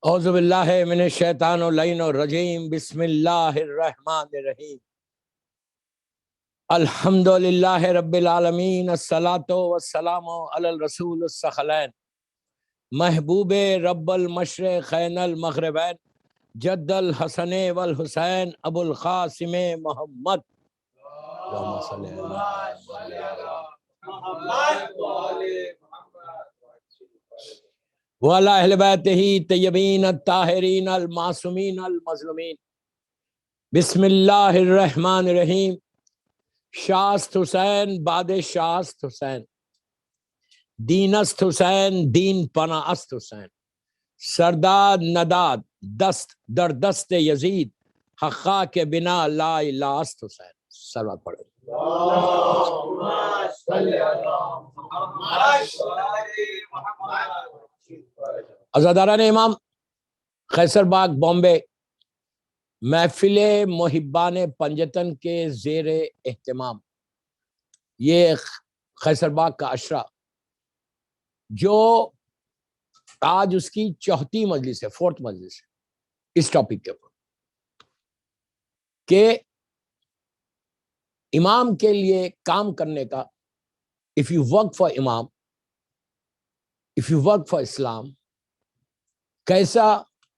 اعوذ باللہ من الشیطان اللعین الرجیم بسم اللہ الرحمن الرحیم الحمد للہ رب العالمین الصلاۃ والسلام علی الرسول الثقلین محبوب رب المشرقین المغربین جد الحسن والحسین ابو القاسم محمد اللہم صلی وعلی اہل بیتہ طیبین الطاہرین المعصومین المظلومین بسم اللہ الرحمن الرحیم شاست حسین باد شاست حسین دینست حسین دین پناہ است حسین سرداد نداد دست در دست یزید حقا کے بنا لا الہ است حسین صلوات پڑھیں عزاداران امام قیصر باغ بامبے محفل محبان پنجتن کے زیر اہتمام یہ قیصر باغ کا عشرہ جو آج اس کی چوتھی مجلس ہے، 4th مجلس ہے اس ٹاپک کے اوپر کہ امام کے لیے کام کرنے کا if you work for امام، if you work for اسلام، کیسا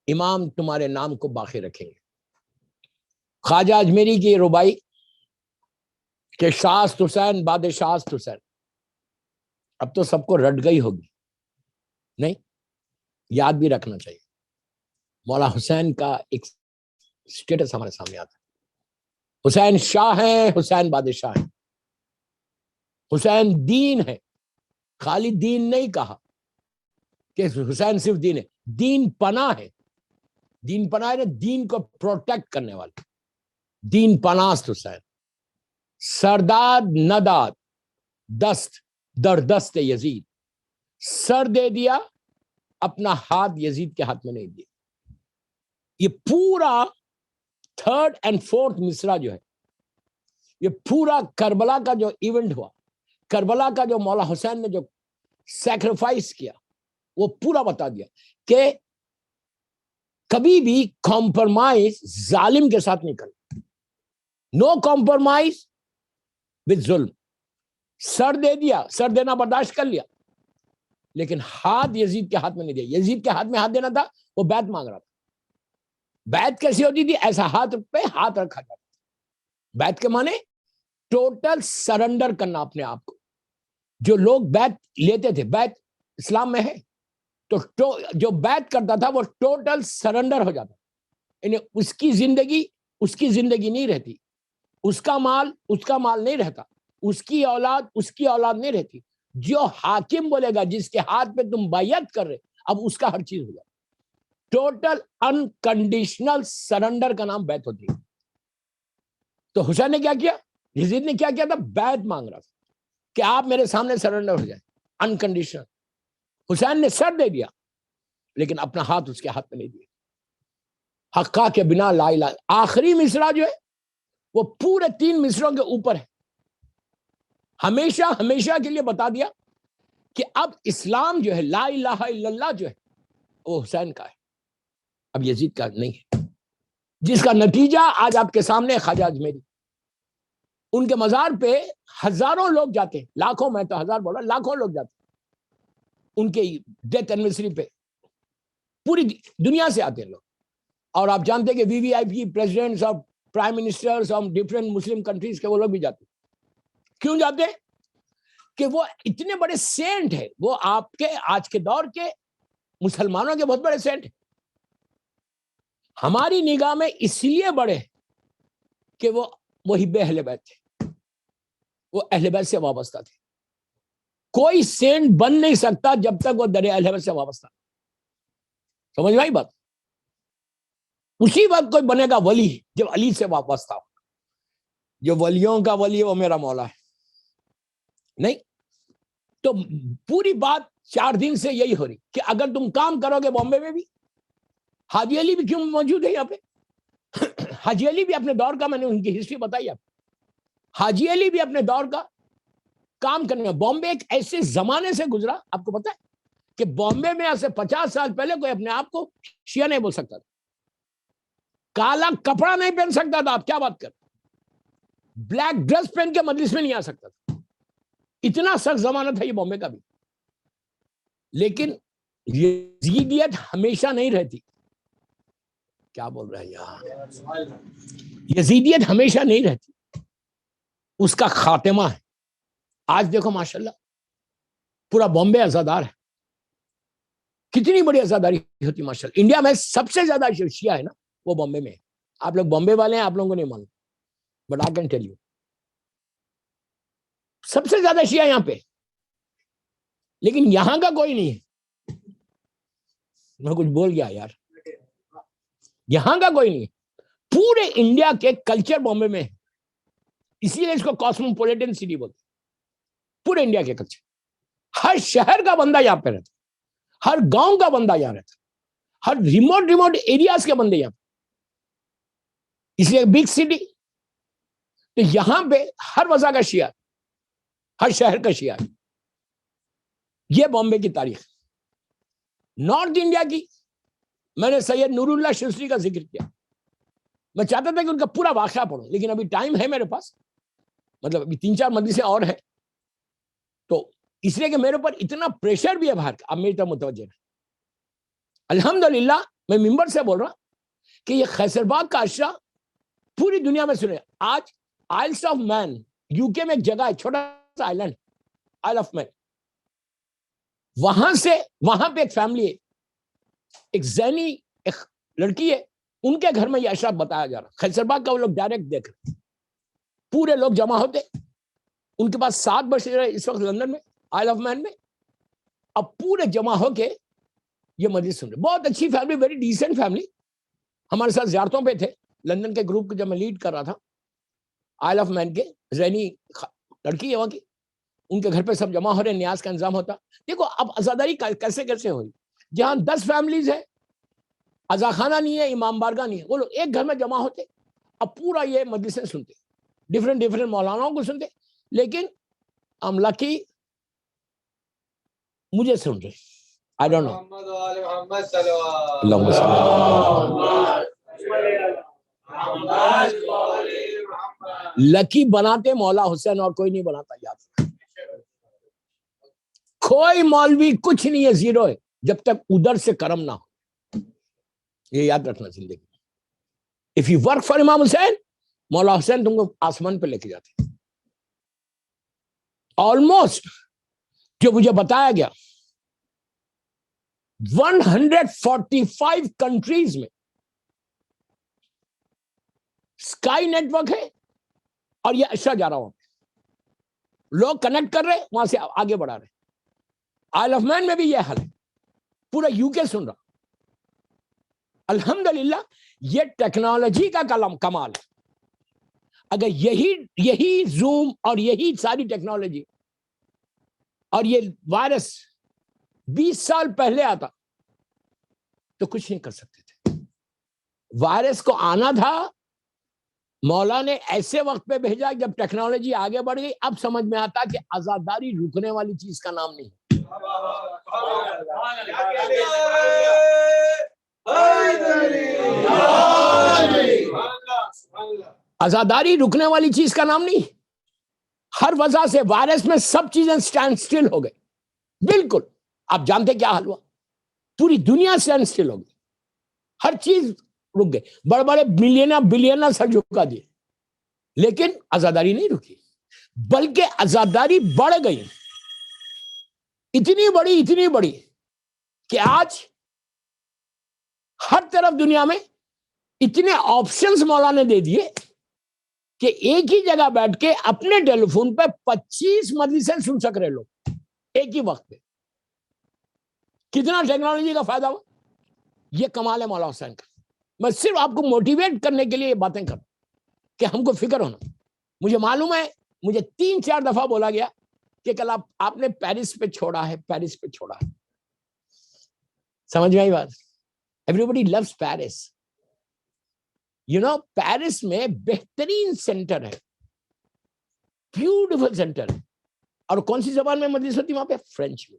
امام تمہارے نام کو باقی رکھیں گے۔ خواجہ اجمیری کی ربائی کہ شاست حسین باد شاست حسین اب تو سب کو رٹ گئی ہوگی، نہیں یاد بھی رکھنا چاہیے۔ مولا حسین کا ایک سٹیٹس ہمارے سامنے آتا ہے، حسین شاہ ہیں، حسین بادشاہ ہیں، حسین دین ہے، خالی دین نہیں کہا کہ حسین صرف دین ہے، دین پناہ ہے، دین پناہ ہے، دین کو پروٹیکٹ کرنے والے، دین پناست حسین سرداد نداد دست در دست یزید، سر دے دیا اپنا ہاتھ یزید کے ہاتھ میں نہیں دیا۔ یہ پورا 3rd and 4th مصرع جو ہے، یہ پورا کربلا کا جو ایونٹ ہوا، کربلا کا جو مولا حسین نے جو سیکریفائس کیا، وہ پورا بتا دیا کہ کبھی بھی کمپرمائز ظالم کے ساتھ نہیں کرنا، نو کمپرمائز وتھ ظلم۔ سر دے دیا، سر دینا برداشت کر لیا، لیکن ہاتھ یزید کے ہاتھ میں نہیں دیا۔ یزید کے ہاتھ میں ہاتھ دینا تھا، وہ بیعت مانگ رہا تھا۔ بیعت کیسی ہوتی تھی؟ ایسا ہاتھ پہ ہاتھ رکھا جاتا تھا۔ بیعت کے معنی ٹوٹل سرنڈر کرنا اپنے آپ کو۔ جو لوگ بیعت لیتے تھے، بیعت اسلام میں ہے تو جو بیعت کرتا تھا وہ ٹوٹل سرنڈر ہو جاتا، یعنی اس کی زندگی نہیں رہتی، اس کا مال نہیں رہتا، اس کی اولاد نہیں رہتی۔ جو حاکم بولے گا، جس کے ہاتھ پہ تم بیعت کر رہے، اب اس کا ہر چیز ہو جاتا۔ ٹوٹل انکنڈیشنل سرنڈر کا نام بیعت ہوتی ہے۔ تو حسین نے کیا کیا؟ یزید نے کیا کیا تھا؟ بیعت مانگ رہا تھا کہ آپ میرے سامنے سرنڈر ہو جائیں، انکنڈیشنل۔ حسین نے سر دے دیا، لیکن اپنا ہاتھ اس کے ہاتھ میں نہیں دیا۔ حقا کے بنا لا الہ۔ آخری مصرع جو ہے وہ پورے 3 مصروں کے اوپر ہے۔ ہمیشہ کے لیے بتا دیا کہ اب اسلام جو ہے، لا الہ الا اللہ جو ہے، وہ حسین کا ہے، اب یزید کا نہیں ہے، جس کا نتیجہ آج آپ کے سامنے خواجہ اجمیری۔ ان کے مزار پہ ہزاروں لوگ جاتے ہیں، لاکھوں، میں تو ہزار بولا، لاکھوں لوگ جاتے ہیں ان کے ڈیتھ اینیورسری پہ، پوری دنیا سے آتے ہیں لوگ۔ اور آپ جانتے ہیں کہ VVIP پریزیڈنٹس اور پرائم منسٹرز اور ڈفرینٹ مسلم کنٹریز کے وہ لوگ بھی جاتے ہیں۔ کیوں جاتے ہیں؟ کہ وہ اتنے بڑے سینٹ ہیں، وہ آپ کے آج کے دور کے مسلمانوں کے بہت بڑے سینٹ ہیں، ہماری نگاہ میں اس لیے بڑے ہیں کہ وہ محب اہل بیت تھے، وہ اہل بیت سے وابستہ تھے۔ کوئی سینٹ بن نہیں سکتا جب تک وہ در اہل بیت سے وابستہ، سمجھ میں آئی بات؟ اسی وقت کوئی بنے گا ولی جب علی سے وابستہ ہو۔ جو ولیوں کا ولی ہے وہ میرا مولا ہے، نہیں تو پوری بات 4 دن سے یہی ہو رہی کہ اگر تم کام کرو گے بامبے میں بھی، حاجی علی بھی کیوں موجود ہے یہاں پہ؟ حاجی علی بھی اپنے دور کا، میں نے ان کی ہسٹری بتائی آپ، حاجی علی بھی اپنے دور کا کام کرنے میں، بامبے ایک ایسے زمانے سے گزرا، آپ کو پتا ہے کہ بامبے میں ایسے 50 سال پہلے کوئی اپنے آپ کو شیعہ نہیں بول سکتا تھا, کالا کپڑا نہیں پہن سکتا تھا. آپ کیا بات کر, بلیک ڈریس پہن کے مجلس میں نہیں آ سکتا تھا. اتنا سخت زمانہ تھا یہ بامبے کا بھی. لیکن یزیدیت ہمیشہ نہیں رہتی. کیا بول رہے ہیں یار, یزیدیت ہمیشہ نہیں رہتی, اس کا خاتمہ ہے. آج دیکھو ماشاءاللہ پورا بامبے عزادار ہے. کتنی بڑی عزاداری ہوتی ماشاءاللہ. انڈیا میں سب سے زیادہ شیعہ ہے نا وہ بامبے میں ہے. آپ لوگ بامبے والے ہیں, آپ لوگوں کو نہیں معلوم, but I can tell you سب سے زیادہ شیعہ یہاں پہ. لیکن یہاں کا کوئی نہیں ہے. میں کچھ بول گیا یار, یہاں کا کوئی نہیں ہے. پورے انڈیا کے کلچر بامبے میں ہے, اسی لیے اس کو کاسموپولیٹن سٹی بولتے. پورے انڈیا کے کلچر, ہر شہر کا بندہ یہاں پہ رہتا, ہر گاؤں کا بندہ یہاں رہتا, ہر ریموٹ ایریاز کے بندے یہاں پہ. اس لیے بگ سٹی, تو یہاں پہ ہر وجہ کا شیعہ, ہر شہر کا شیعہ. یہ بامبے کی تاریخ. نارتھ انڈیا کی میں نے سید نور اللہ شمسی کا ذکر کیا. میں چاہتا تھا کہ ان کا پورا واقعہ پڑھوں, لیکن ابھی ٹائم ہے میرے پاس, مطلب ابھی 3-4 مجلسیں اور ہیں, تو اس لیے کہ میرے اوپر اتنا پریشر بھی ہے باہر کا. اب میری طرف متوجہ ہے. الحمدللہ میں ممبر سے بول رہا کہ یہ خیسر باغ کا عشرہ پوری دنیا میں سنے. آج آئلس آف مین یو کے میں ایک جگہ ہے, چھوٹا سا آئلینڈ, آئل آف مین. وہاں پہ ایک فیملی ہے, ایک زینی ایک لڑکی ہے, ان کے گھر میں یہ اشرف بتایا جا رہا. خیسر باغ کا وہ لوگ ڈائریکٹ دیکھ رہے, پورے لوگ جمع ہوتے. ان کے پاس 7 بچے اس وقت لندن میں آئل آف مین میں. اب پورے جمع ہو کے یہ مجلس سن رہے. بہت اچھی فیملی, ویری ڈیسنٹ فیملی. ہمارے ساتھ زیارتوں پہ تھے لندن کے گروپ کو جب میں لیڈ کر رہا تھا. آئل آف مین کے زینی لڑکی ہے وہاں کی, ان کے گھر پہ سب جمع ہو رہے, نیاز کا انتظام ہوتا. دیکھو اب عزاداری کیسے ہوئی. جہاں 10 فیملیز ہے, عزا خانہ نہیں ہے, امام بارگاہ نہیں ہے, وہ لوگ ایک گھر میں جمع ہوتے. اب پورا یہ مجلسیں سنتے, ڈیفرنٹ مولانا کو سنتے. لیکن I'm lucky مجھے سن رہے. I don't know. اللہم لکی بناتے مولا حسین اور کوئی نہیں بناتا. یاد کوئی مولوی کچھ نہیں ہے, زیرو ہے, جب تک ادھر سے کرم نہ ہو. یہ یاد رکھنا زندگی. If you work for امام حسین, مولا حسین تم کو آسمان پہ لے کے جاتے. آلموسٹ جو مجھے بتایا گیا 145 کنٹریز میں اسکائی نیٹ ورک ہے, اور یہ اشرا جا رہا ہوں, لوگ کنیکٹ کر رہے, وہاں سے آگے بڑھا رہے. آئل آف مین میں بھی یہ حال ہے, پورا یو کے سن رہا. الحمدللہ یہ ٹیکنالوجی کا کمال ہے. اگر یہی زوم اور یہی ساری ٹیکنالوجی اور یہ وائرس 20 سال پہلے آتا تو کچھ نہیں کر سکتے تھے. وائرس کو آنا تھا, مولا نے ایسے وقت پہ بھیجا جب ٹیکنالوجی آگے بڑھ گئی. اب سمجھ میں آتا کہ آزاداری رکنے والی چیز کا نام نہیں. آزاداری رکنے والی چیز کا نام نہیں. ہر وجہ سے وائرس میں سب چیزیں سٹینڈ سٹل ہو گئی. بالکل آپ جانتے کیا حال ہوا, پوری دنیا سٹینڈ سٹل ہو گئی, ہر چیز رک گئی. بڑے بڑے بلینر سر جھکا دیے, لیکن آزاداری نہیں رکی, بلکہ آزاداری بڑھ گئی. اتنی بڑی کہ آج ہر طرف دنیا میں اتنے آپشنز مولا نے دے دیے کہ ایک ہی جگہ بیٹھ کے اپنے ٹیلی فون پہ 25 مجلسیں سن سک رہے لوگ ایک ہی وقت پہ. کتنا ٹیکنالوجی کا فائدہ ہوا. یہ کمال ہے مولا حسین کا. میں صرف آپ کو موٹیویٹ کرنے کے لیے یہ باتیں کروں کہ ہم کو فکر ہونا. مجھے معلوم ہے, مجھے 3-4 دفعہ بولا گیا کہ کل آپ نے پیرس پہ چھوڑا ہے, پیرس پہ چھوڑا ہے. سمجھ میں آئی بات. Everybody loves Paris. You know Paris میں بہترین سینٹر ہے, بیوٹیفل سینٹر ہے. اور کون سی زبان میں مجلس ہوتی وہاں پہ؟ فرینچ میں.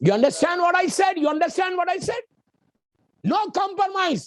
You understand what I said? You understand what I said? No compromise.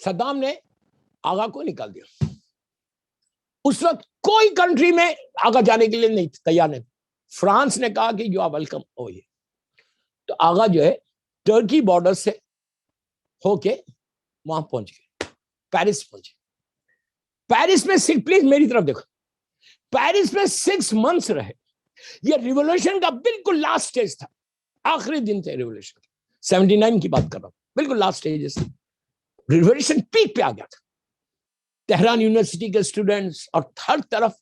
Saddam نے آغا کو نکال دیا. اس وقت کوئی کنٹری میں آغا جانے کے لیے نہیں تیار نہیں. فرانس نے کہا کہ یو آر ویلکم ہو. یہ تو آغا جو ہے ٹرکی بارڈر سے ہو کے وہاں پہنچ گئے, پیرس پہنچے. پیرس میں پلیز میری طرف دیکھو, پیرس میں 6 months رہے. یہ ریولوشن کا بالکل لاسٹ سٹیج تھا, آخری دن تھے ریولوشن. 79 کی بات کر رہا ہوں, بالکل لاسٹ سٹیج. ریولوشن پیک پہ آ گیا تھا. تہران یونیورسٹی کے اسٹوڈنٹس اور ہر طرف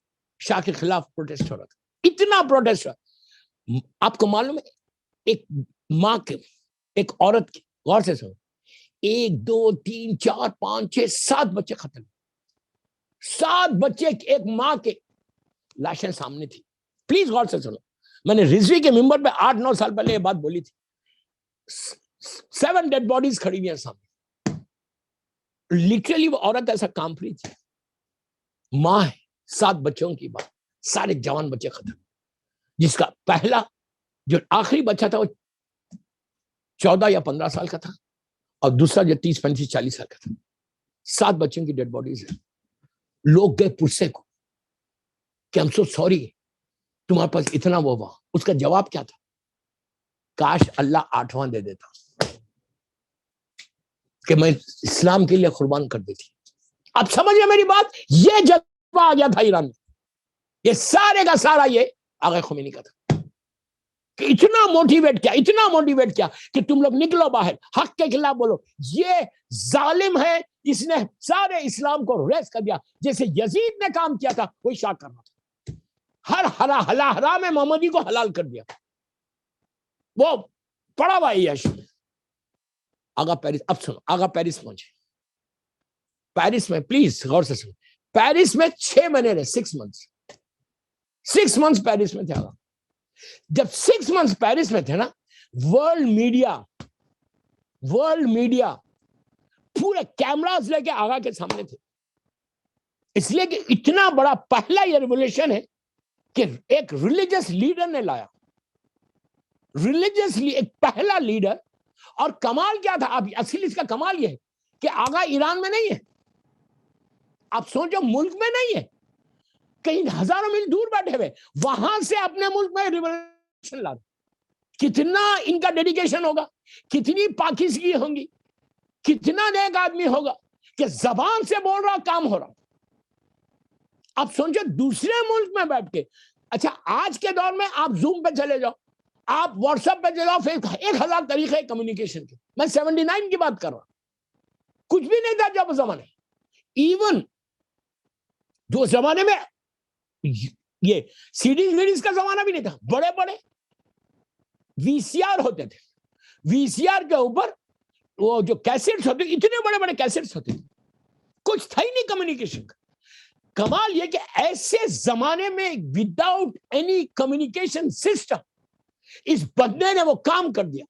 شاہ کے خلاف پروٹیسٹ ہو رہا تھا. اتنا پروٹیسٹ ہوا. آپ کو معلوم ہے ایک ماں کے, ایک عورت کی, غور سے سنو, 1 2 3 4 5 6 7 بچے ختم. 7 بچے ایک ماں کے لاشیں سامنے تھی. پلیز غور سے سنو, میں نے رضوی کے ممبر پہ 8-9 سال پہلے یہ بات بولی تھی. 7 ڈیڈ باڈیز کھڑی ہوئی ہیں سامنے. لٹرلی وہ عورت ایسا کام کری تھی. ماں ہے, 7 بچوں کی بات, سارے جوان بچے ختم. جس کا پہلا جو آخری بچہ تھا وہ 14 یا 15 سال کا تھا, اور دوسرا جو 30 35 40 سال کا تھا. 7 بچوں کی ڈیڈ باڈیز ہیں. لوگ گئے پرسے کو کہ ہم سو سوری تمہارے پاس اتنا وہ ہوا. اس کا جواب کیا تھا؟ کاش اللہ 8واں دے دیتا کہ میں اسلام کے لیے قربان کر دیتی. آپ سمجھے میری بات؟ یہ جذبہ آ گیا تھا ایران میں. یہ سارے کا سارا یہ آغا خمینی کا تھا کہ اتنا موٹیویٹ کیا کہ تم لوگ نکلو باہر, حق کے خلاف بولو. یہ ظالم ہے, اس نے سارے اسلام کو ریس کر دیا. جیسے یزید نے کام کیا تھا وہی شاہ کر رہا تھا. ہر حرام محمدی کو حلال کر دیا. وہ پڑا ہوا یش میں. آغا پیرس, اب سنو, آغا پیرس پہنچے. پیرس میں پلیز غور سے سنو, پیرس میں 6 مہینے رہے. 6 months 6 months پیرس میں تھے آغا. جب 6 months پیرس میں تھے نا, ورلڈ میڈیا پورے کیمراز لے کے آغا کے سامنے تھے. اس لیے کہ اتنا بڑا پہلا یہ ریولوشن ہے کہ ایک ریلیجس لیڈر نے لایا. ایک پہلا لیڈر. اور کمال کیا تھا, اب اصل اس کا کمال یہ ہے کہ آغا ایران میں نہیں ہے. آپ سوچو, ملک میں نہیں ہے, کہیں ہزاروں میل دور بیٹھے ہوئے, وہاں سے اپنے ملک میں ریولوشن لا. کتنا ان کا ڈیڈیکیشن ہوگا, کتنی پاکیزگی ہوں گی, کتنا نیک آدمی ہوگا کہ زبان سے بول رہا کام ہو رہا. آپ سوچو دوسرے ملک میں بیٹھ کے. اچھا آج کے دور میں آپ زوم پہ چلے جاؤ, آپ واٹس ایپ پہ چلے جاؤ, 1000 طریقے کمیونیکیشن کے. میں 79 کی بات کر رہا ہوں. کچھ بھی نہیں تھا جب زمانے. ایون جو زمانے میں یہ سیڈیز ویڈیز کا زمانہ بھی نہیں تھا, بڑے بڑے وی سی آر ہوتے تھے. وی سی آر کے اوپر وہ جو کیسٹس ہوتے, اتنے بڑے بڑے کیسٹس ہوتے تھے, کچھ تھا ہی نہیں کمیونیکیشن کا. کمال یہ کہ ایسے زمانے میں وداؤٹ اینی کمیونیکیشن سسٹم اس بندے نے وہ کام کر دیا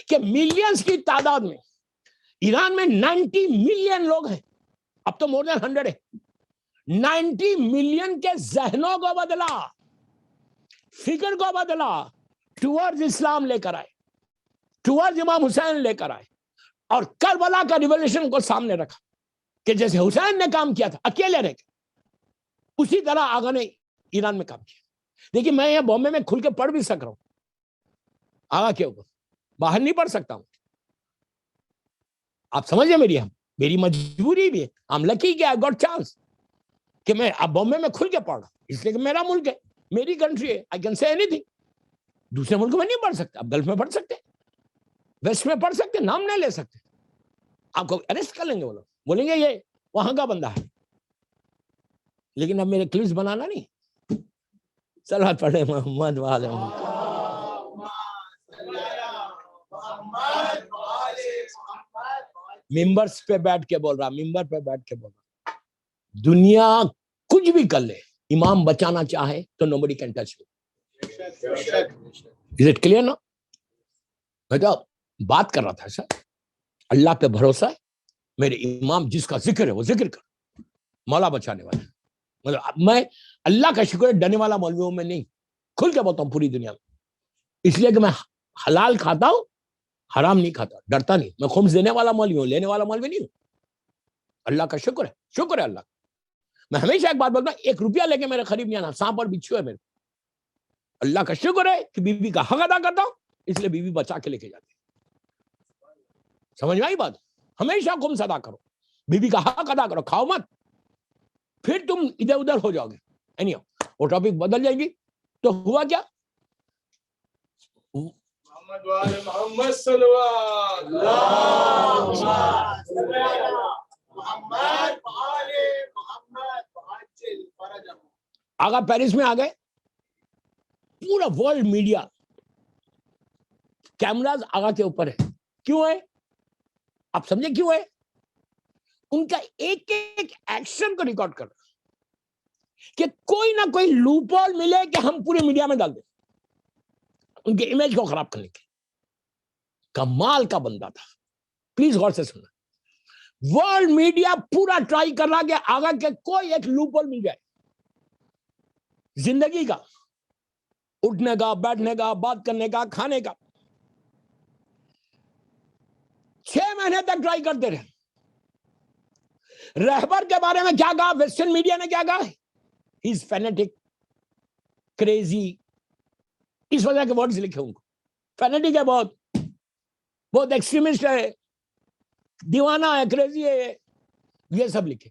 کہ ملینز کی تعداد میں, ایران میں 90 ملین لوگ ہیں, اب تو مور دین 100 ہے. 90 ملین کے ذہنوں کو بدلا, فکر کو بدلا, ٹورڈز اسلام لے کر آئے, ٹورڈز امام حسین لے کر آئے, اور کربلا کا ریولوشن کو سامنے رکھا کہ جیسے حسین نے کام کیا تھا اکیلے رہ کے, اسی طرح آغا نے ایران میں کام کیا. دیکھیے میں یہ بامبے میں کھل کے پڑھ بھی سک رہا ہوں آغا کے اوپر, باہر نہیں پڑھ سکتا ہوں. آپ سمجھے میری مجبوری بھی ہے. I'm lucky کہ I got chance کہ میں اب بامبے میں کھل کے پڑھ رہا ہوں, اس لیے کہ میرا ملک ہے, میری کنٹری ہے, I can say anything. دوسرے ملک میں نہیں پڑھ سکتے. آپ گلف میں پڑھ سکتے, ویسٹ میں پڑھ سکتے, نام نہیں لے سکتے. آپ کو اریسٹ کر لیں گے وہ لوگ, بولیں گے یہ وہاں کا بندہ ہے. لیکن اب میرے کلپس بنانا نہیں. صلوات پڑھے محمد وعلى محمد. ممبرس پہ بیٹھ کے بول رہا, ممبر پہ بیٹھ کے بول رہا, دنیا کچھ بھی کر لے, امام بچانا چاہے تو nobody can touch me. Is it clear now? میں تو بات کر رہا تھا سر, اللہ پہ بھروسہ ہے, میرے امام جس کا ذکر ہے وہ ذکر کر, مولا بچانے والا. مطلب میں اللہ کا شکر ہے ڈرنے والا مولویوں میں نہیں, کھل کے بولتا ہوں پوری دنیا میں, اس لیے کہ میں حلال کھاتا ہوں, حرام نہیں کھاتا, ڈرتا نہیں. میں خمس دینے والا مولوی ہوں, لینے والا مولوی نہیں ہوں. اللہ کا شکر ہے اللہ. میں ہمیشہ ایک بات بولتا ہوں, 1 روپیہ لے کے میرے قریب نہیں آنا, سانپ اور بچھو ہے میرے. اللہ کا شکر ہے کہ بیوی کا حق ادا کرتا ہوں, اس لیے بیوی بچا کے لے کے جاتی. سمجھ میں آئی بات؟ ہمیشہ خمس ادا کرو, بیوی کا حق ادا کرو, کھاؤ مت, پھر تم ادھر ادھر ہو جاؤ گے. وہ ٹاپک بدل جائے گی. تو ہوا کیا؟ محمد صلی آگا پیرس میں آ گئے, پورا ورلڈ میڈیا کیمراز آگا کے اوپر ہے. کیوں ہے آپ سمجھے کیوں ہے؟ ان کا ایک ایک ایکشن کو ریکارڈ کر رہا کہ کوئی نہ کوئی لوپ ہول ملے کہ ہم پورے میڈیا میں ڈال دیں, ان کے امیج کو خراب کرنے کے. کمال کا بندہ تھا. پلیز غور سے سننا, ورلڈ میڈیا پورا ٹرائی کر رہا کہ آگا کے کوئی ایک لوپ ہول مل جائے زندگی کا, اٹھنے کا, بیٹھنے کا, بات کرنے کا, کھانے کا. 6 مہینے تک ٹرائی کرتے رہے. رہبر کے بارے میں کیا کہا ویسٹرن میڈیا نے؟ کیا کہا؟ ہی از فینیٹک, کریزی. اس وجہ کے ورڈز لکھے ان کو. فینیٹک ہے, بہت ایکسٹریمسٹ ہے, دیوانہ ہے, کریزی ہے, یہ سب لکھے.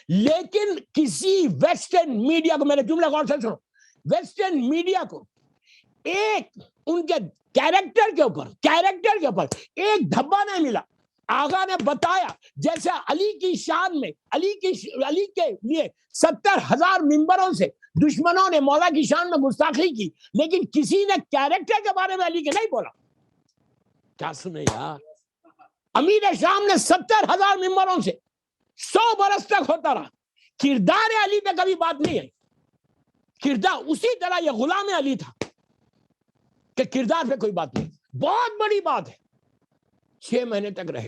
لیکن کسی ویسٹرن میڈیا کو, میرے جملے غور سے سنو, ویسٹرن میڈیا کو ایک ان کے کیریکٹر کے اوپر ایک دھبا نہیں ملا. آغا نے بتایا جیسے علی کی شان میں, علی کے لیے 70,000 ممبروں سے دشمنوں نے مولا کی شان میں گستاخی کی, لیکن کسی نے کیریکٹر کے بارے میں علی کے نہیں بولا. کیا سنے یار, امیر شام نے 70,000 ممبروں سے 100 برس تک ہوتا رہا, کردار علی پہ کبھی بات نہیں ہے. کردار اسی طرح یہ غلام علی تھا کہ کردار پہ کوئی بات نہیں. بہت بڑی بات ہے. 6 مہینے تک رہے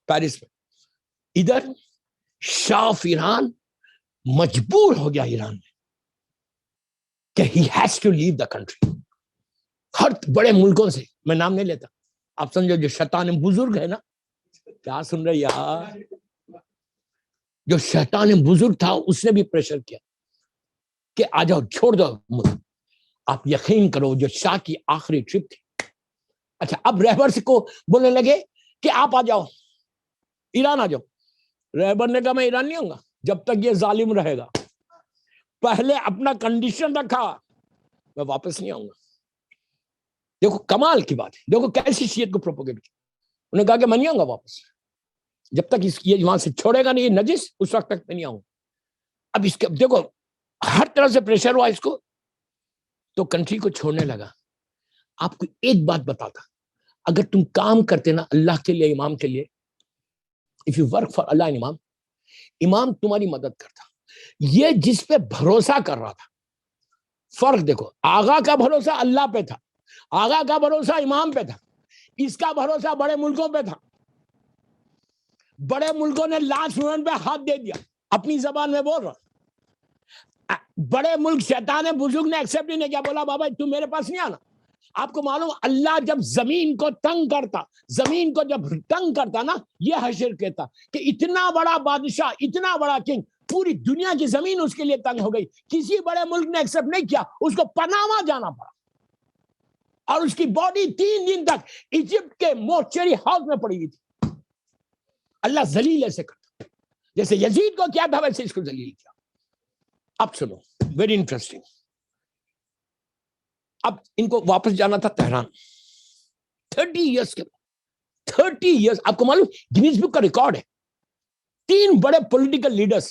پیرس میں. ادھر شاہ آف ایران مجبور ہو گیا ایران میں کہ he has to leave the country. ہر بڑے ملکوں سے, میں نام نہیں لیتا, آپ سمجھو جو شیطان بزرگ ہے نا, کیا سن رہے یار, جو شیطان بزرگ تھا اس نے بھی پریشر کیا کہ آ جاؤ, چھوڑ دو ملک. آپ یقین کرو جو شاہ کی آخری ٹرپ تھی. اچھا, اب رہبر سے کو بولنے لگے کہ آپ آ جاؤ, ایران آ جاؤ. رہبر نے کہا میں ایران نہیں ہوں گا جب تک یہ ظالم رہے گا. پہلے اپنا کنڈیشن رکھا, میں واپس نہیں آؤں گا. دیکھو کمال کی بات ہے, دیکھو کیسی شیعت کو پروپوگیٹ کیا. انہوں نے کہا کہ میں نہیں آؤں گا واپس جب تک یہ وہاں سے چھوڑے گا نہیں یہ نجس, اس وقت تک میں نہیں آؤں. اب اس کے دیکھو ہر طرح سے پریشر ہوا اس کو, تو کنٹری کو چھوڑنے لگا. آپ کو ایک بات بتاتا, اگر تم کام کرتے نا اللہ کے لیے, امام کے لیے, if you work for Allah and امام تمہاری مدد کرتا. یہ جس پہ بھروسہ کر رہا تھا, فرق دیکھو, آغا کا بھروسہ اللہ پہ تھا, آغا کا بھروسہ امام پہ تھا, اس کا بھروسہ بڑے ملکوں پہ تھا. بڑے ملکوں نے لاسٹ مومنٹ پہ ہاتھ دے دیا. اپنی زبان میں بول رہا, بڑے ملک شیطان بزرگ نے ایکسپٹ نہیں کیا, بولا بابا تم میرے پاس نہیں آنا. آپ کو معلوم, اللہ جب زمین کو تنگ کرتا نا, یہ حشر کہتا کہ اتنا بڑا بادشاہ, اتنا بڑا کنگ, پوری دنیا کی زمین اس کے لیے تنگ ہو گئی, کسی بڑے ملک نے ایکسپٹ نہیں کیا, اس کو پناما جانا پڑا, اور اس کی باڈی 3 دن تک ایجپٹ کے مورچری ہاؤس میں پڑی ہوئی تھی. اللہ ذلیل ایسے کرتا, جیسے یزید کو کیا تھا ویسے اس کو ذلیل کیا. اب سنو, ویری انٹرسٹنگ. اب ان کو واپس جانا تھا تہران 30 ایئرس کے بعد. 30 ایئرس, آپ کو معلوم گینیز بک کا ریکارڈ ہے, 3 بڑے پولیٹیکل لیڈرز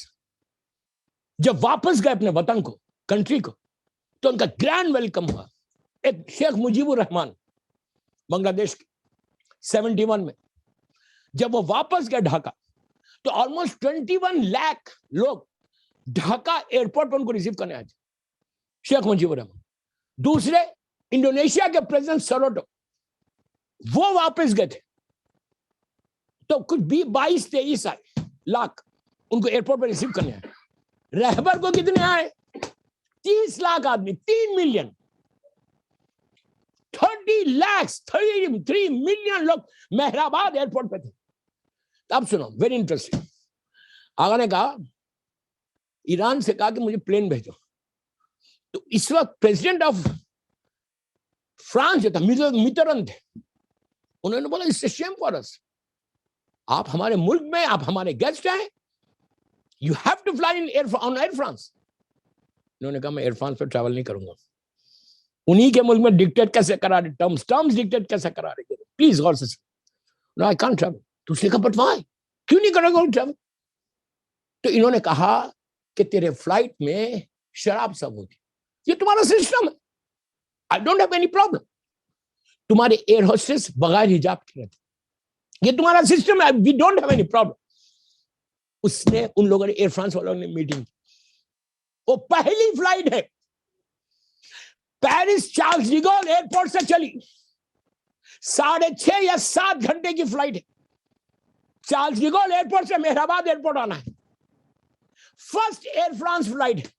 جب واپس گئے اپنے وطن کو, کنٹری کو, تو ان کا گرینڈ ویلکم ہوا. ایک شیخ مجیب الرحمان بنگلہ دیش کے 71 میں جب وہ واپس گئے ڈھاکہ, تو آلموسٹ 21 لاکھ لوگ ڈھاکہ ایئرپورٹ پر ان کو ریسیو کرنے آئے تھے. شیخ مجیب الرحمان. دوسرے انڈونیشیا کے پریزیڈنٹ سروٹو, وہ واپس گئے تھے, تو کچھ 22-23 لاکھ ان کو ایئرپورٹ پر ریسیو کرنے آئے. رہبر کو کتنے آئے؟ 30 لاکھ آدمی, 3 ملین, 3 ملین لوگ مہرآباد ایئرپورٹ پہ تھے. اب سنو, ویری انٹرسٹنگ. آغا نے کہا ایران سے کہا کہ مجھے پلین بھیجو. تو اس وقت پریزیڈنٹ آف فرانس جو تھا میٹرن تھے, انہوں نے بولا اس سے شیم فار اس, آپ ہمارے ملک میں, آپ ہمارے گیسٹ ہیں, you have to fly on Air France. انہوں نے کہا میں ایئر فرانس پہ ٹریول نہیں کروں گا. انہی کے ملک میں ڈکٹیٹ کیسے کرا رہے, ٹرمز ڈکٹیٹ کیسے کرا رہے, پلیز غور سے نو آئی کانٹ ٹریول. تو اس نے کہا بٹ وائی, کیوں نہیں کرے گا ٹریول؟ تو انہوں نے کہا کہ تیرے فلائٹ میں شراب سب ہوتی, یہ تمہارا سسٹم ہے, I don't have any problem. تمہارے ایئر ہوسٹس بغیر حجاب کے رہتے, یہ تمہارا سسٹم ہے, we don't have any problem. اس نے ان لوگوں نے ایئر فرانس والوں نے میٹنگ کی. وہ پہلی فلائٹ ہے پیرس چارلس ڈی گول ایئرپورٹ سے چلی, 6.5 یا 7 گھنٹے کی فلائٹ ہے. چارلس ڈی گول ایئرپورٹ سے مہرآباد ایئرپورٹ آنا ہے. فرسٹ ایئر فرانس فلائٹ ہے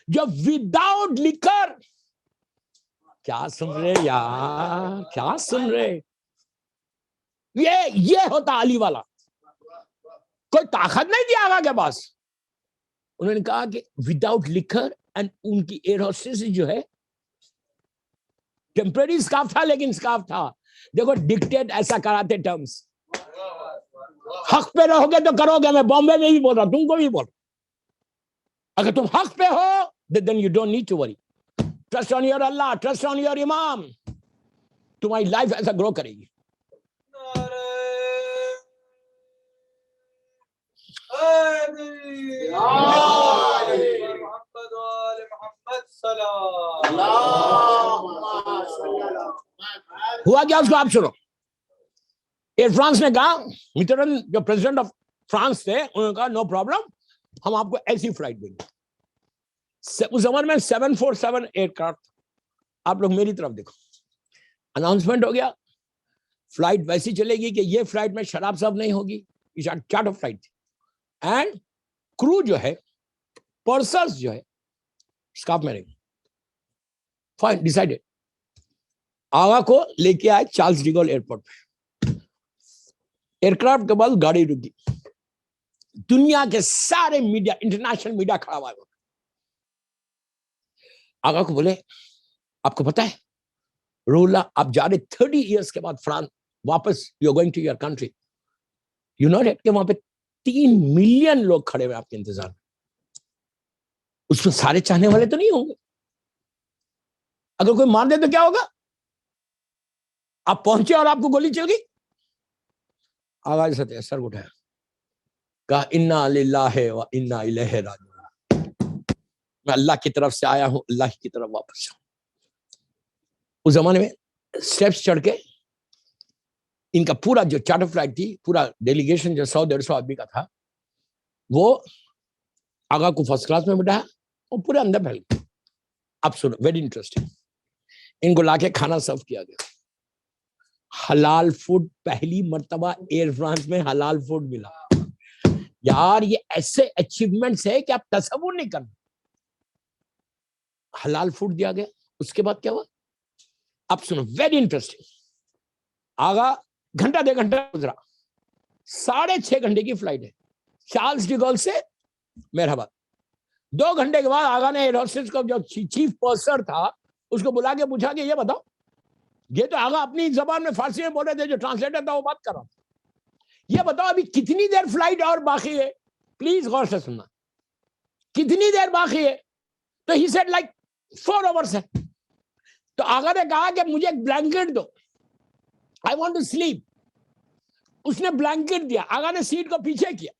جو وداؤٹ لکر. کیا سن رہے یار, کیا سن رہے, یہ ہوتا علی والا. کوئی طاقت نہیں تھی آغا کے پاس. انہوں نے کہا کہ وداؤٹ لکر, اینڈ ان کی ایئر ہوسٹس جو ہے ٹیمپرری اسکارف تھا, لیکن اسکارف تھا. دیکھو ڈکٹیٹ ایسا کراتے ٹرمز, حق پہ رہو گے تو کرو گے. میں بامبے میں بھی بول رہا ہوں, تم کو بھی بول رہا ہوں, اگر تم حق پہ ہو then you don't need to worry. Trust on your Allah, trust on your Imam. تمہاری لائف ایسا گرو کرے گی. ہوا کیا اس کو آپ سنو. ایئر فرانس نے کہا, میٹرن جو پریزیڈنٹ آف فرانس تھے, انہوں نے کہا نو پرابلم, ہم آپ کو ایسی فلائٹ دیں گے. اس زمانے میں 747 ایئر کرافٹ. آپ لوگ میری طرف دیکھو, اناؤنسمنٹ ہو گیا, فلائٹ ویسی چلے گی کہ یہ فلائٹ میں شراب صاحب نہیں ہوگی. یہ چارٹر فلائٹ تھی, اینڈ کرو جو ہے, پرسرز جو ہے اسکارف میں رہیں گے. Fine, decided. آغا کو لے کے آئے چارلس ڈی گول ایئرپورٹ پہ. ایئر کرافٹ کے بعد گاڑی رکی, دنیا کے سارے میڈیا, انٹرنیشنل میڈیا کھڑا ہوا ہے. آغا کو بولے آپ کو پتا ہے رولا, آپ جا رہے 30 ایئرس کے بعد فرانس واپس, you are going to your country. You know that کہ وہاں پہ 3 ملین لوگ کھڑے ہوئے آپ کے انتظار میں. اس میں سارے چاہنے والے تو نہیں ہوں گے. اگر کوئی مار دے تو کیا ہوگا؟ آپ پہنچے اور آپ کو گولی چل گئی. آغاز سے سر اٹھایا, کہا انا للہ و انا الیہ راجعون. میں اللہ کی طرف سے آیا ہوں, اللہ کی طرف واپس جاؤں. اس زمانے میں اسٹیپس چڑھ کے ان کا پورا جو چارٹر فلائٹ تھی, پورا ڈیلیگیشن جو 100-150 آدمی کا تھا, وہ آغا کو فرسٹ کلاس میں بٹھایا اور پورے اندر پھیل گئے. اب سنو, ویری انٹرسٹنگ. ان کو لا کے کھانا سرو کیا گیا. حلال فوڈ, پہلی مرتبہ ایئر فرانس میں حلال فوڈ ملا. یار یہ ایسے اچیومنٹس ہے کہ آپ تصور نہیں کرنا. حلال فوڈ دیا گیا. اس کے بعد کیا ہوا اب سنو, ویری انٹرسٹنگ. آغا گھنٹہ 2 گھنٹہ گزرا, 6.5 گھنٹے کی فلائٹ ہے چارلس ڈی گول سے مہرآباد. 2 گھنٹے کے بعد آغا نے ایئر ہوسٹس کو, جو چیف پرسر تھا, اس کو بلا کے پوچھا کہ یہ بتاؤ, یہ تو آغا اپنی زبان میں فارسی میں بول رہے تھے, جو ٹرانسلیٹر تھا وہ بات کر رہا تھا, یہ بتاؤ ابھی کتنی دیر فلائٹ اور باقی ہے؟ پلیز غور سے سننا, کتنی دیر باقی ہے؟ تو ہی سیڈ لائک 4 hours ہے. تو آغا نے کہا کہ مجھے ایک بلینکٹ دو, I want to sleep. اس نے بلینکٹ دیا. آغا نے سیٹ کو پیچھے کیا,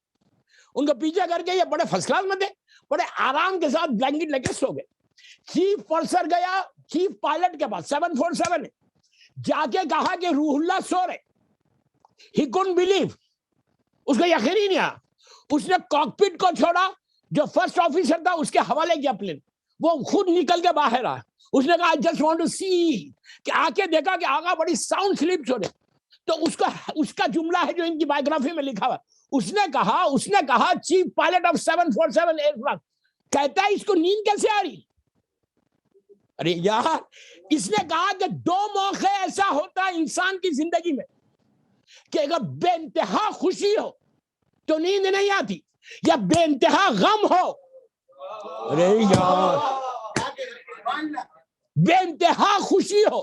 ان کو پیچھے کر کے, یہ بڑے فرسٹ کلاس میں تھے, بڑے آرام کے ساتھ بلینکٹ لے کے سو گئے. چیف پرسر گیا چیف پائلٹ کے پاس, 747 جا کے کہا کہ روح اللہ سو رہے. He couldn't believe. اس کو یقین ہی نہیں آیا. اس نے کاکپٹ کو چھوڑا, جو فرسٹ آفیسر تھا اس کے حوالے کیا پلین, وہ خود نکل کے باہر آیا. اس نے کہا I just want to see, کہ آ کے دیکھا کہ آغا بڑی ساؤنڈ سلیپ چھوڑے. تو اس کا جملہ ہے جو ان کی بایوگرافی میں لکھا ہوا. اس نے کہا chief pilot of 747 Air France کہتا ہے اس کو نیند کیسے آ رہی؟ ارے یار, اس نے کہا کہ 2 موقع ایسا ہوتا ہے انسان کی زندگی میں کہ اگر بے انتہا خوشی ہو تو نیند نہیں آتی, یا بے انتہا غم ہو، ارے یار بے انتہا خوشی ہو،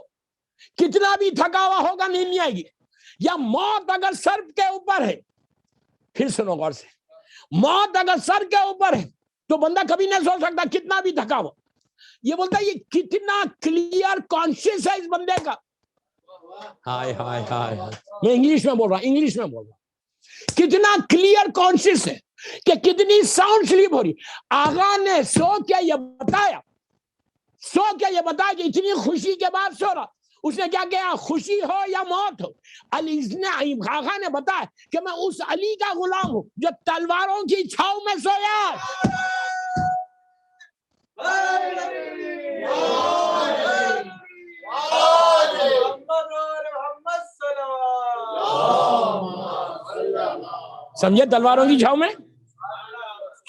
کتنا بھی تھکا ہوا ہوگا نیند نہیں آئے گی، یا موت اگر سر کے اوپر ہے، پھر سنو غور سے، موت اگر سر کے اوپر ہے تو بندہ کبھی نہیں سو سکتا کتنا بھی تھکا ہوا. یہ بولتا ہے یہ کتنا کلیئر کانشیس ہے اس بندے کا. ہائے ہائے ہائے، میں انگلش میں بول رہا ہوں، کتنا کلیئر کانشیس ہے کہ کتنی ساؤنڈ سلیپ ہو رہی. آغا نے سو کیا یہ بتایا کہ اتنی خوشی کے بعد سو رہا. اس نے کیا کہا؟ خوشی ہو یا موت ہو، آغا نے بتایا کہ میں اس علی کا غلام ہوں جو تلواروں کی چھاؤں میں سویا. سمجھے؟ تلواروں کی چھاؤں میں.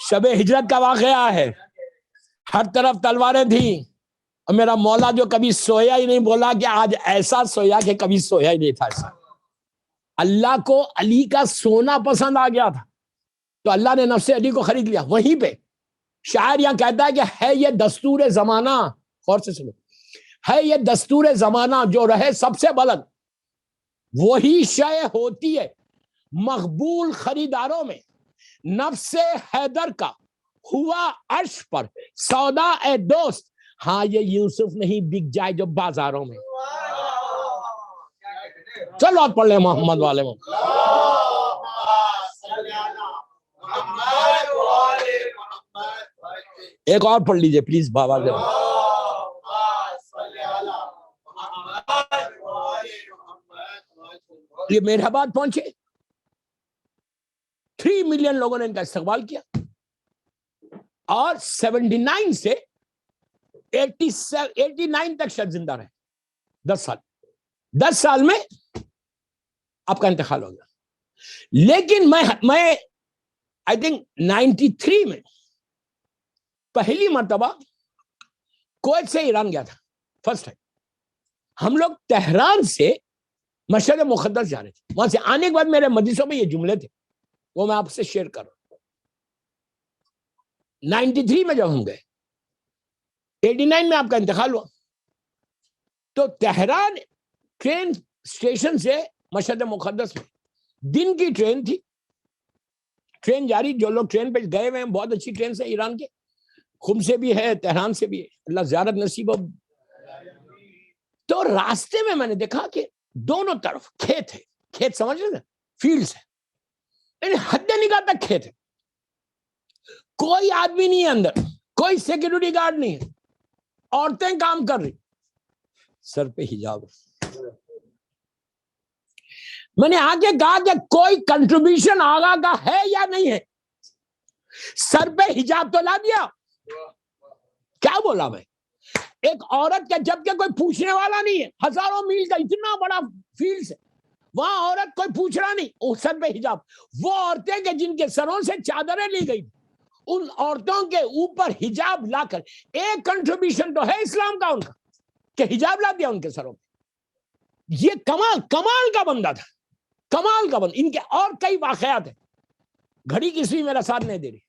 شب ہجرت کا واقعہ ہے، ہر طرف تلواریں تھیں، اور میرا مولا جو کبھی سویا ہی نہیں بولا کہ آج ایسا سویا کہ کبھی سویا ہی نہیں تھا ایسا. اللہ کو علی کا سونا پسند آ گیا تھا تو اللہ نے نفس علی کو خرید لیا. وہیں پہ شاعر یہاں کہتا ہے کہ ہے یہ دستور زمانہ، غور سے سنو، ہے یہ دستور زمانہ جو رہے سب سے بلند، وہی شے ہوتی ہے مقبول خریداروں میں. نفس حیدر کا ہوا عرش پر سودا اے دوست، ہاں یہ یوسف نہیں بک جائے جو بازاروں میں. چلو آپ پڑھ لیں محمد والے میں. ایک اور پڑھ لیجئے پلیز بابا دے. یہ مہرآباد پہنچے، 3 ملین لوگوں نے ان کا استقبال کیا، اور 79 سے 89 تک شاید زندہ رہے. 10 سال میں آپ کا انتقال ہو گیا. لیکن میں آئی تھنک 93 میں پہلی مرتبہ کویت سے ایران گیا تھا، فرسٹ ٹائم. ہم لوگ تہران سے مشہد مقدس جا رہے تھے. وہاں سے آنے کے بعد میرے مجلسوں میں یہ جملے تھے، وہ میں آپ سے شیئر کر رہا ہوں. 93 میں جب ہم گئے، 89 میں آپ کا انتقال ہوا، تو تہران ٹرین اسٹیشن سے مشہد مقدس میں دن کی ٹرین تھی. ٹرین جاری، جو لوگ ٹرین پہ گئے ہوئے ہیں، بہت اچھی ٹرین سے ایران کے، خم سے بھی ہے، تہران سے بھی ہے، اللہ زیارت نصیب ہو. تو راستے میں نے دیکھا کہ دونوں طرف کھیت ہے. کھیت سمجھ رہے نا، فیلڈز ہے، یعنی حد نگاہ تک کھیت ہے. کوئی آدمی نہیں ہے اندر، کوئی سیکورٹی گارڈ نہیں ہے، عورتیں کام کر رہی، سر پہ حجاب. میں نے آگے کہا کہ کوئی کنٹریبیوشن آغا کا ہے یا نہیں ہے؟ سر پہ حجاب تو لا دیا. کیا بولا میں؟ ایک عورت کا، جبکہ کوئی پوچھنے والا نہیں ہے، ہزاروں میل کا اتنا بڑا فیلڈ ہے، وہاں عورت کوئی پوچھ رہا نہیں، سر پہ حجاب. وہ عورتیں کہ جن کے سروں سے چادریں لی گئی، ان عورتوں کے اوپر حجاب لا کر ایک کنٹریبیوشن تو ہے اسلام کا ان کا کہ حجاب لا دیا ان کے سروں پہ. یہ کمال کا بندہ تھا، کمال کا بندہ. ان کے اور کئی واقعات ہیں. گھڑی کسی بھی میرا ساتھ نہیں دے رہی،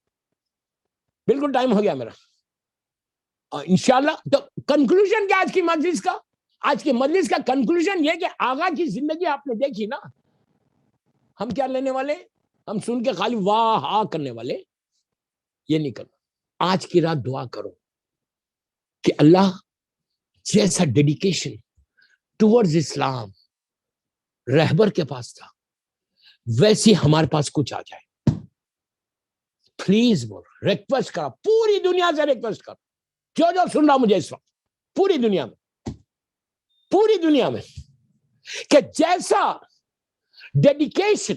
بالکل ٹائم ہو گیا میرا. انشاءاللہ تو کنکلوژن کیا آج کی مجلس کا کنکلوژن یہ کہ آغا کی زندگی آپ نے دیکھی نا. ہم کیا لینے والے؟ ہم سن کے خالی واہ ہاں کرنے والے یہ نہیں کرنا. آج کی رات دعا کرو کہ اللہ جیسا ڈیڈیکیشن ٹورڈز اسلام رہبر کے پاس تھا، ویسی ہمارے پاس کچھ آ جائے. پلیز بول، ریکویسٹ کرا، پوری دنیا سے ریکویسٹ کرا، جو سن رہا مجھے اس وقت پوری دنیا میں کہ جیسا ڈیڈیکیشن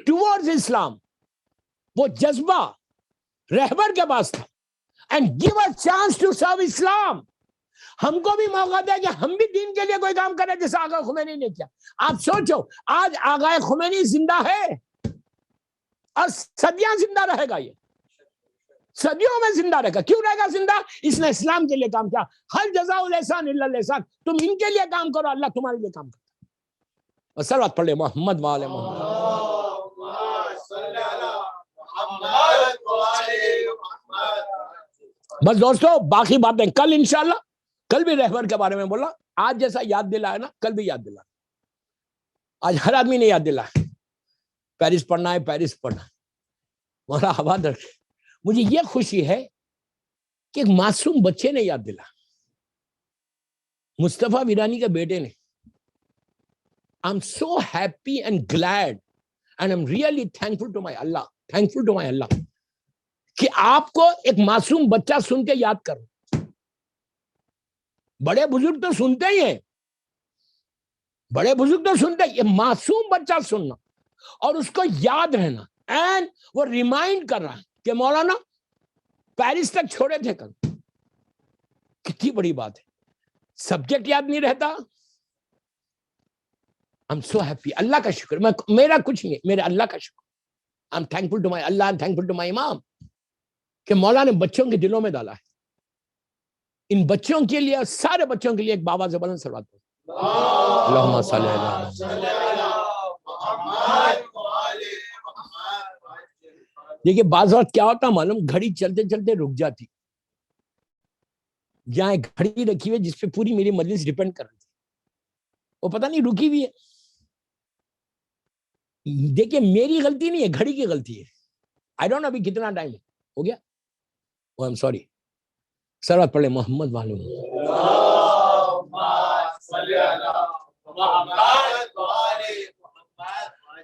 ٹورڈز اسلام وہ جذبہ رہبر کے پاس تھا، and gave a chance to serve Islam. ہم کو بھی موقع دے کہ ہم بھی دین کے لیے کوئی کام کریں جیسا آغا خمینی نے کیا. آپ سوچو، آج آغا خمینی زندہ ہے اور صدیاں زندہ رہے گا، یہ صدیوں میں زندہ رہے گا. کیوں رہے گا زندہ؟ اس نے اسلام کے لیے کام کیا. ہل جزاء الاحسان الا الاحسان. تم ان کے لیے کام کرو، اللہ تمہارے لیے کام کرتا. اور صلوات پڑھ لے محمد وعلى محمد. بس دوستو باقی باتیں کل انشاءاللہ، کل بھی رہبر کے بارے میں بولا، آج جیسا یاد دلایا نا کل بھی یاد دلا، آج ہر آدمی نے یاد دلا، پیرس پڑھنا ہے، پیرس پڑھنا ہے، مولا آباد رکھے۔ مجھے یہ خوشی ہے کہ ایک معصوم بچے نے یاد دلا، مصطفیٰ ویرانی کے بیٹے نے۔ I'm so happy and glad and I'm really thankful to my Allah کہ آپ کو ایک معصوم بچہ سن کے یاد کرو۔ بڑے بزرگ تو سنتے ہی ہیں، بڑے بزرگ تو سنتے ہیں، یہ معصوم بچہ سننا اور اس کو یاد رہنا، اینڈ وہ ریمائنڈ کر رہا ہے کہ مولانا پیرس تک چھوڑے تھے کل۔ کتنی بڑی بات ہے، سبجیکٹ یاد نہیں رہتا۔ I'm so happy، اللہ کا شکر، میرا کچھ نہیں ہے، میرے اللہ کا شکر۔ I'm thankful to my Allah and thankful to my Imam کہ مولا نے بچوں کے دلوں میں ڈالا ہے۔ ان بچوں کے لیے اور سارے بچوں کے لیے ایک بابا سے بلند سلوات پڑھو، اللہم صلی علی محمد۔ دیکھیے بعض وقت کیا ہوتا معلوم، گھڑی چلتے چلتے رک جاتی، جہاں ایک گھڑی رکھی ہوئی جس پہ پوری میری مجلس ڈیپینڈ کر رہی تھی، وہ پتہ نہیں رکی ہوئی ہے۔ دیکھیے میری غلطی نہیں ہے، گھڑی کی غلطی ہے۔ آئی ڈونٹ نو ابھی کتنا ٹائم ہو گیا، او ایم سوری۔ سلوات پڑھے محمد والوں۔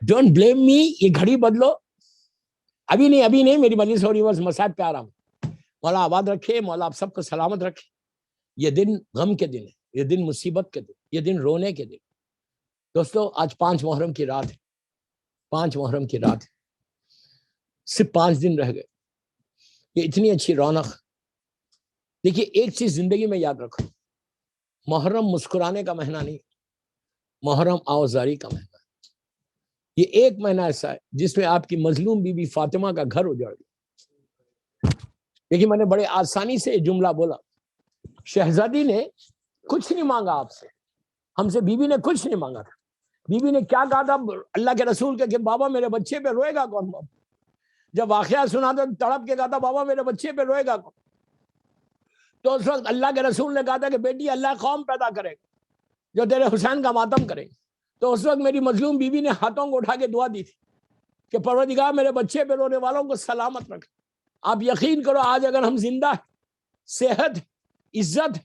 ڈونٹ بلیم می، یہ گھڑی بدلو، ابھی نہیں، میری مجلس ہو رہی، بس مساجد پہ آ رہا ہوں۔ مولا آباد رکھے، مولا آپ سب کو سلامت رکھے۔ یہ دن غم کے دن ہے، یہ دن مصیبت کے دن، یہ دن رونے کے دن۔ دوستو آج 5 محرم کی رات ہے، 5 محرم کی رات ہے، صرف 5 دن رہ گئے۔ یہ اتنی اچھی رونق۔ دیکھیے ایک چیز زندگی میں یاد رکھو، محرم مسکرانے کا مہینہ نہیں، محرم آوازاری کا مہینہ ہے۔ یہ ایک مہینہ ایسا ہے جس میں آپ کی مظلوم بی بی فاطمہ کا گھر اجڑ گیا۔ دیکھیے میں نے بڑے آسانی سے یہ جملہ بولا، شہزادی نے کچھ نہیں مانگا آپ سے، ہم سے بی بی نے کچھ نہیں مانگا تھا۔ بی بی نے کیا کہا تھا اللہ کے رسول کے کہ بابا میرے بچے پہ روئے گا کون؟ جب واقعہ سنا تو تڑپ کے کہا تھا بابا میرے بچے پہ روئے گا کون؟ تو اس وقت اللہ کے رسول نے کہا تھا کہ بیٹی اللہ قوم پیدا کرے گا جو تیرے حسین کا ماتم کرے۔ تو اس وقت میری مظلوم بیوی نے ہاتھوں کو اٹھا کے دعا دی تھی کہ پروردگار میرے بچے پہ رونے والوں کو سلامت رکھ۔ آپ یقین کرو آج اگر ہم زندہ ہیں، صحت، عزت،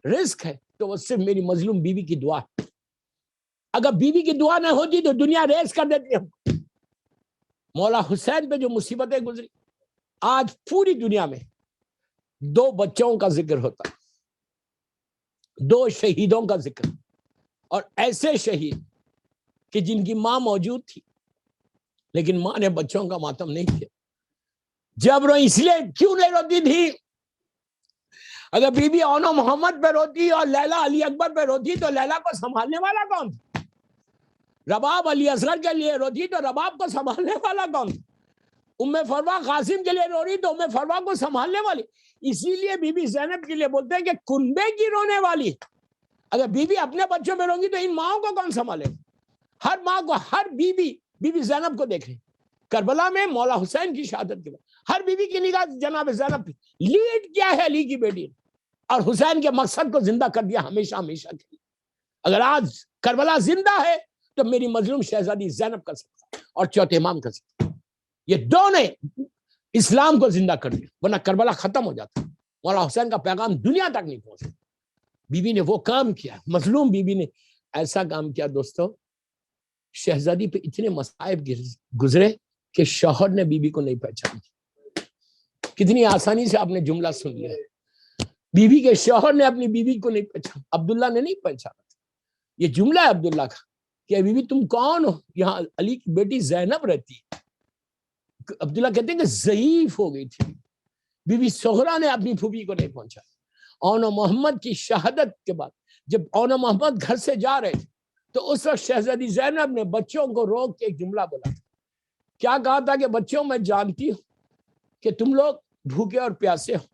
رزق ہے، تو وہ صرف میری مظلوم بیوی کی دعا ہے۔ اگر بیوی کی دعا نہ ہوتی تو دنیا ریس کر دیتی ہم۔ مولا حسین پہ جو مصیبتیں گزری، آج پوری دنیا میں 2 بچوں کا ذکر ہوتا ہے، 2 شہیدوں کا ذکر، اور ایسے شہید کہ جن کی ماں موجود تھی لیکن ماں نے بچوں کا ماتم نہیں کیا۔ جب رو اس لیے کیوں نہیں روتی تھی؟ اگر بی بی اونو محمد پہ روتی اور لیلا علی اکبر پہ روتی تو لیلا کو سنبھالنے والا کون تھا؟ رباب علی اصغر کے لیے روتی تو رباب کو سنبھالنے والا کون تھا؟ ام فروا قاسم کے لیے رو رہی تو ام فروا کو سنبھالنے والی۔ اسی لیے بی بی زینب کے لیے بولتے ہیں کہ کنبے کی رونے والی۔ اگر بی بی اپنے بچوں میں روں گی تو ان ماں کو کون سنبھالے؟ ہر ماں کو، ہر بی بی زینب کو دیکھ رہی، کربلا میں مولا حسین کی شہادت کے بعد ہر بی بی کی نگاہ جناب زینب پہ۔ لیڈ کیا ہے علی کی بیٹی نے، اور حسین کے مقصد کو زندہ کر دیا ہمیشہ ہمیشہ کے لیے۔ اگر آج کربلا زندہ ہے تو میری مظلوم شہزادی زینب کر سکتا ہے اور چوتھے امام کر سکتا ہے۔ یہ 2 نے اسلام کو زندہ کر دیا، ورنہ کربلا ختم ہو جاتا۔ مولا حسین کا پیغام دنیا تک نہیں پہنچا۔ بی بی نے وہ کام کیا، مظلوم بی بی نے ایسا کام کیا۔ دوستو شہزادی پہ اتنے مصائب گزرے کہ شوہر نے بی بی کو نہیں پہچانا۔ کتنی آسانی سے آپ نے جملہ سن لیا، بی بی کے شوہر نے اپنی بیوی کو نہیں پہچانا، عبداللہ نے نہیں پہچانا۔ یہ جملہ ہے عبداللہ کا کہ بی بی تم کون ہو؟ یہاں علی کی بیٹی زینب رہتی ہے۔ عبداللہ کہتے ہیں کہ ضعیف ہو گئی تھی بی بی سغرا نے اپنی پھوپھی کو نہیں پہنچا۔ اونو محمد کی شہادت کے بعد جب اونو محمد گھر سے جا رہے تھے تو اس وقت شہزادی زینب نے بچوں کو روک کے ایک جملہ بولا تھا۔ کیا کہا تھا کہ بچوں میں جانتی ہوں کہ تم لوگ بھوکے اور پیاسے ہو،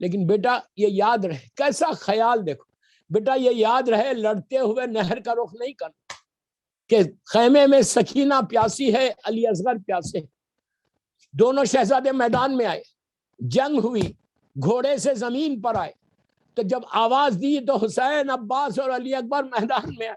لیکن بیٹا یہ یاد رہے، کیسا خیال دیکھو بیٹا، یہ یاد رہے لڑتے ہوئے نہر کا رخ نہیں کرنا، کہ خیمے میں سکینہ پیاسی ہے، علی اصغر پیاسے ہیں۔ دونوں شہزادے میدان میں آئے، جنگ ہوئی، گھوڑے سے زمین پر آئے تو جب آواز دی تو حسین عباس اور علی اکبر میدان میں آئے.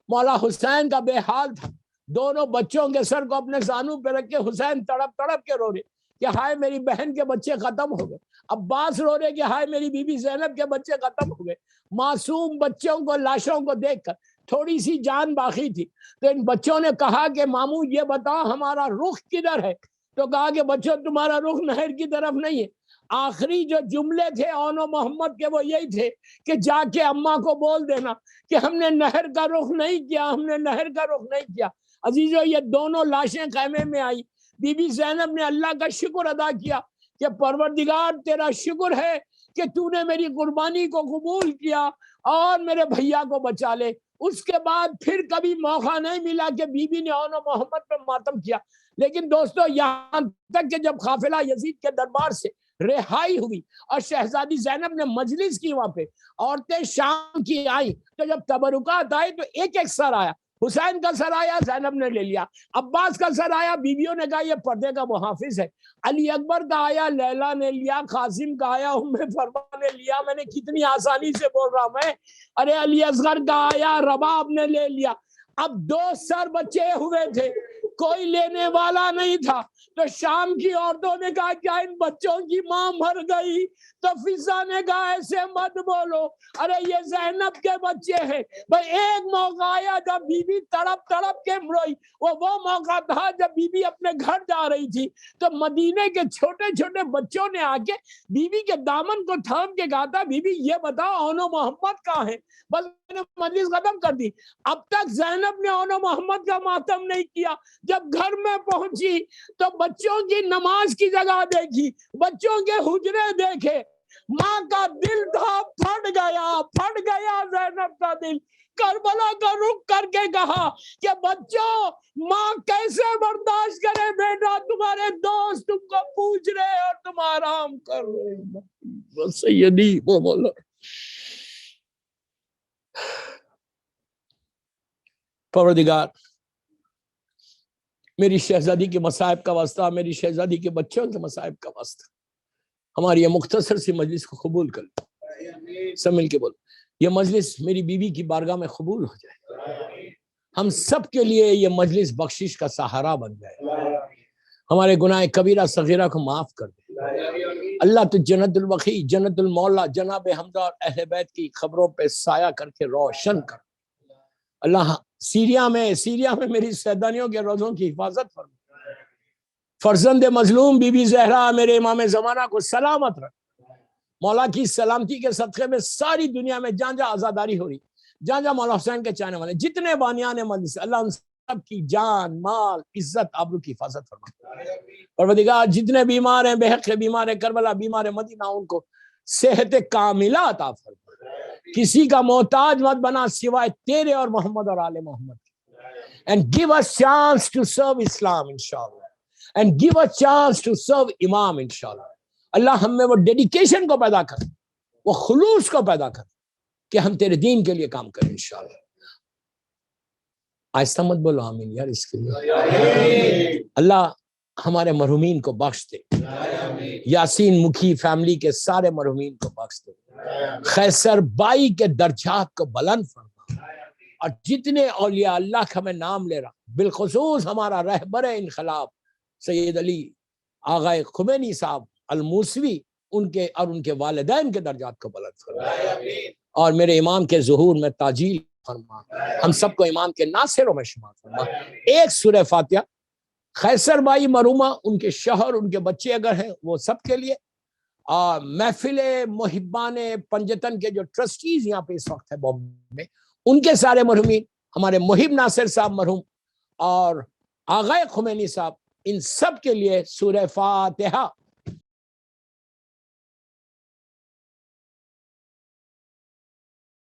مولا حسین کا بے حال تھا, دونوں بچوں کے سر کو اپنے زانوں پہ رکھ کے حسین تڑپ تڑپ کے رو رہے کہ ہائے میری بہن کے بچے ختم ہو گئے. عباس رو رہے کہ ہائے میری بی بی زینب کے بچے ختم ہو گئے. معصوم بچوں کو, لاشوں کو دیکھ کر تھوڑی سی جان باقی تھی تو ان بچوں نے کہا کہ ماموں یہ بتاؤ ہمارا رخ کدھر ہے؟ تو کہا کہ بچوں تمہارا رخ نہر کی طرف نہیں ہے. آخری جو جملے تھے اون و محمد کے وہ یہی تھے کہ جا کے اماں کو بول دینا کہ ہم نے نہر کا رخ نہیں کیا, ہم نے نہر کا رخ نہیں کیا. عزیزو, یہ دونوں لاشیں خیمے میں آئی. بی بی زینب نے اللہ کا شکر ادا کیا کہ پروردگار تیرا شکر ہے کہ تو نے میری قربانی کو قبول کیا اور میرے بھیا کو بچا لے. اس کے بعد پھر کبھی موقع نہیں ملا کہ بی بی نے اون و محمد پہ ماتم کیا. لیکن دوستو, یہاں تک کہ جب قافلہ یزید کے دربار سے رہائی ہوئی اور شہزادی زینب نے مجلس کی, وہاں پہ عورتیں شام کی آئیں تو جب تبرکات آئے تو ایک ایک سر آیا. حسین کا سر آیا, زینب نے لے لیا. عباس کا سر آیا, بیویوں نے کہا یہ پردے کا محافظ ہے. علی اکبر کا آیا, لیلا نے لیا. قاسم کا آیا, ام فرما نے لیا. میں نے کتنی آسانی سے بول رہا میں. ارے علی اصغر کا آیا, رباب نے لے لیا. اب 2 سر بچے ہوئے تھے, کوئی لینے والا نہیں تھا. تو شام کی عورتوں نے کہا کیا ان بچوں کی ماں مر گئی؟ تو فضا نے کہا ایسے مت بولو, ارے یہ زینب کے بچے ہیں. بھائی ایک موقع آیا جب بی بی تڑپ تڑپ کے روئی, وہ موقع تھا جب بی بی اپنے گھر جا رہی تھی تو مدینے کے چھوٹے چھوٹے بچوں نے آ کے بی بی کے دامن کو تھام کے کہا تھا بی بی یہ بتاؤ اون و محمد کہاں ہے؟ بس میں نے مجلس ختم کر دی. اب تک زینب نے اون و محمد کا ماتم نہیں کیا. جب گھر میں پہنچی تو بچوں کی نماز کی جگہ دیکھی, بچوں کے حجرے دیکھے. ماں کا دل تھا پھٹ گیا زینب کا دل. کربلا کا رخ کر کے کہا کہ بچوں ماں کیسے برداشت کرے بیٹا, تمہارے دوست تم کو پوچھ رہے اور تم آرام کر رہے. سیدی وہ بولو پروردگار میری شہزادی کے مصائب کا واسطہ, میری شہزادی کے بچوں کے مصائب کا واسطہ ہماری یہ مختصر سی مجلس کو قبول کر لو. سب مل کے بولو یہ مجلس میری بیوی کی بارگاہ میں قبول ہو جائے. ہم سب کے لیے یہ مجلس بخشش کا سہارا بن جائے. ہمارے گناہ کبیرہ صغیرہ کو معاف کر دے. اللہ تو جنت الوقی, جنت المولا, جناب حمزہ اور اہل بیت کی خبروں پہ سایہ کر کے روشن کر. اللہ سیریا میں میری سیدانیوں کے روزوں کی حفاظت فرما. فرزند مظلوم بی بی زہرا میرے امام زمانہ کو سلامت رکھ. مولا کی سلامتی کے صدقے میں ساری دنیا میں جہاں جہاں آزاداری ہو رہی, جہاں جہاں مولا حسین کے چاہنے والے جتنے بانیان مجلس, اللہ ان سب کی جان, مال, عزت, آبرو کی حفاظت فرما. پروردگار جتنے بیمار ہیں, بے حق بیمار ہیں, کربلا بیمار ہیں, مدینہ ان کو صحت کاملہ عطا فرما. کسی کا محتاج مت بنا سوائے تیرے اور محمد اور آل محمد. And give us chance to serve Islam inshallah. And give us chance to serve Imam inshallah. اللہ ہم میں وہ ڈیڈیکیشن کو پیدا کر, وہ خلوص کو پیدا کر کہ ہم تیرے دین کے لیے کام کریں انشاءاللہ. آہستہ مت بولو آمین یار اس کے لیے. اللہ ہمارے مرحومین کو بخش دے. یاسین مکھی فیملی کے سارے مرحومین کو بخش دے. خیسر بائی کے درجات کو بلند فرما. اور جتنے اولیاء اللہ کا میں نام لے رہا, بالخصوص ہمارا رہبر انقلاب سید علی آغا خمینی صاحب الموسوی, ان کے اور ان کے والدین کے درجات کو بلند فرما. اور میرے امام کے ظہور میں تاجیل فرما. ہم سب کو امام کے ناصروں میں شمار فرما. ایک سورہ فاتحہ خیسر بائی مرحومہ, ان کے شوہر, ان کے بچے اگر ہیں وہ سب کے لیے, اور محفل محبان پنجتن کے جو ٹرسٹیز یہاں پہ اس وقت ہے بامبے میں, ان کے سارے مرحومین, ہمارے محب ناصر صاحب مرحوم اور آغا خمینی صاحب, ان سب کے لیے سورہ فاتحہ